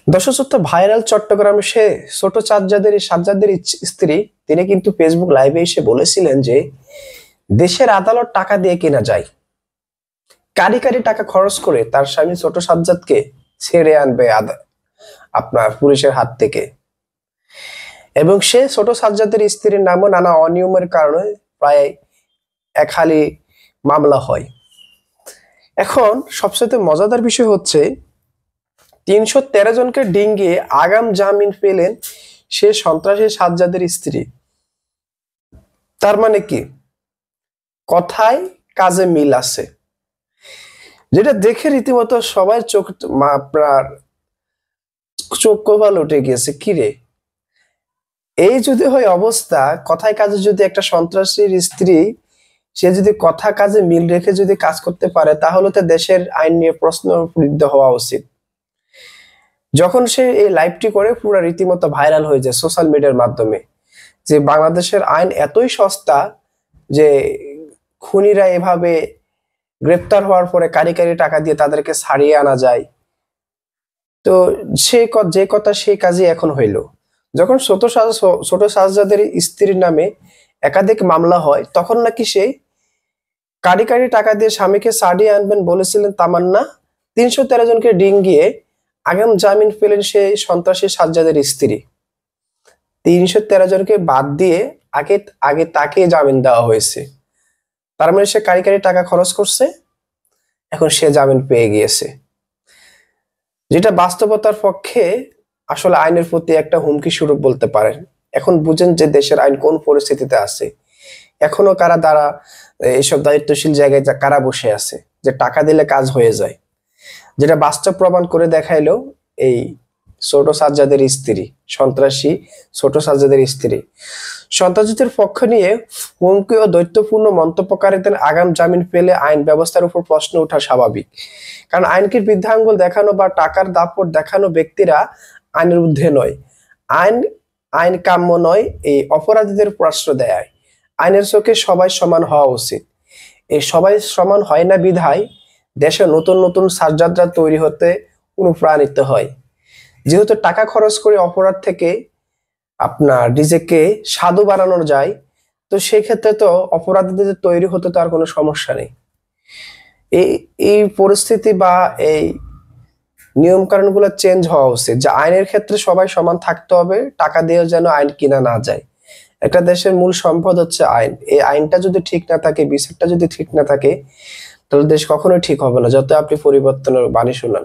দর্শক ভাইরাল চট্টগ্রামে সে ছোট সাজ্জাদের স্ত্রী তিনি কিন্তু ফেসবুক লাইভে এসে বলেছিলেন যে দেশের আদালত টাকা দিয়ে কেনা যায়, কারি কারি টাকা খরচ করে তার স্বামী ছোট সাজ্জাদকে ছেড়ে আনবে আপনার পুলিশের হাত থেকে। এবং সে ছোট সাজ্জাদের স্ত্রীর নামও নানা অনিয়মের কারণে প্রায় এক হালি মামলা হয়। এখন সবচেয়ে মজাদার বিষয় হচ্ছে ৩১৩ জনকে ডিঙ্গিয়ে আগাম জামিন পেলেন সে সন্ত্রাসী সাজ্জাদের স্ত্রী। তার মানে কি, কথায় কাজে মিল আছে, যেটা দেখে রীতিমতো সবাই আপনার চোখ কপাল উঠে গিয়েছে। কিরে, এই যদি হয় অবস্থা, কথায় কাজে যদি একটা সন্ত্রাসীর স্ত্রী সে যদি কথা কাজে মিল রেখে যদি কাজ করতে পারে, তাহলে তো দেশের আইন নিয়ে প্রশ্নবিদ্ধ হওয়া উচিত। যখন সে এই লাইভটি করে পুরো রীতিমতো ভাইরাল হয়ে যায় সোশ্যাল মিডিয়ার মাধ্যমে, যে বাংলাদেশের আইন এতই সস্তা যে খুনিরা এভাবে গ্রেপ্তার হওয়ার পরে কারি কারি টাকা দিয়ে তাদেরকে ছাড়িয়ে আনা যায়। তো যে কথা সেই কাজই এখন হইল। যখন ছোট সাজ্জাদের স্ত্রীর নামে একাধিক মামলা হয়, তখন নাকি সে কারি কারি টাকা দিয়ে স্বামীকে ছাড়িয়ে আনবেন বলেছিলেন তামান্না। ৩১৩ জনকে ডিঙ্গিয়ে আগাম জামিন পেলেন সেই সন্ত্রাসী সাজ্জাদের স্ত্রী। ৩১৩ জনকে বাদ দিয়ে আগে তাকে জামিন দেওয়া হয়েছে। তার মানে সে কারি কারি টাকা খরচ করছে, এখন সে জামিন পেয়ে গিয়েছে, যেটা বাস্তবতার পক্ষে আসলে আইনের প্রতি একটা হুমকি স্বরূপ বলতে পারেন। এখন বুঝেন যে দেশের আইন কোন পরিস্থিতিতে আছে। এখনো কারা দ্বারা এইসব দায়িত্বশীল জায়গায় কারা বসে আছে যে টাকা দিলে কাজ হয়ে যায়, যেটা বাস্তব প্রমাণ করে দেখাইলো এই ছোট সাজ্জাদের স্ত্রী, সন্ত্রাসী ছোট সাজ্জাদের স্ত্রী। সন্ত্রাসীদের পক্ষ নিয়ে হুমকি ও দৈত্যপূর্ণ মন্তব্যকারীদের আগাম জামিন পেলে আইন ব্যবস্থার উপর প্রশ্ন ওঠা স্বাভাবিক। কারণ আইনকে বৃদ্ধাঙ্গুল দেখানো বা টাকার দাপট দেখানো ব্যক্তিরা আইনের ঊর্ধ্বে নয়। আইন কাম্য নয়, এই অপরাধীদের প্রশ্রয় দেয়। আইনের চোখে সবাই সমান হওয়া উচিত। এই সবাই সমান হয় না বিধায় দেশে নতুন নতুন সাজ্জাদরা তৈরি হতে অনুপ্রাণিত হয়। যেহেতু টাকা খরচ করে অপরাধ থেকে আপনার নিজেকে সাধু বানানো যায়, তো সেক্ষেত্রে তো অপরাধীদের তৈরি হতে তো আর কোনো সমস্যা নেই। এই পরিস্থিতি বা এই নিয়ম কানুন গুলো চেঞ্জ হওয়া উচিত, যে আইনের ক্ষেত্রে সবাই সমান থাকতে হবে, টাকা দিয়েও যেন আইন কিনা না যায়। একটা দেশের মূল সম্পদ হচ্ছে আইন। এই আইনটা যদি ঠিক না থাকে, বিচারটা যদি ঠিক না থাকে, তাহলে দেশ কখনোই ঠিক হবে না, যত আপনি পরিবর্তনের বাণী শুনান।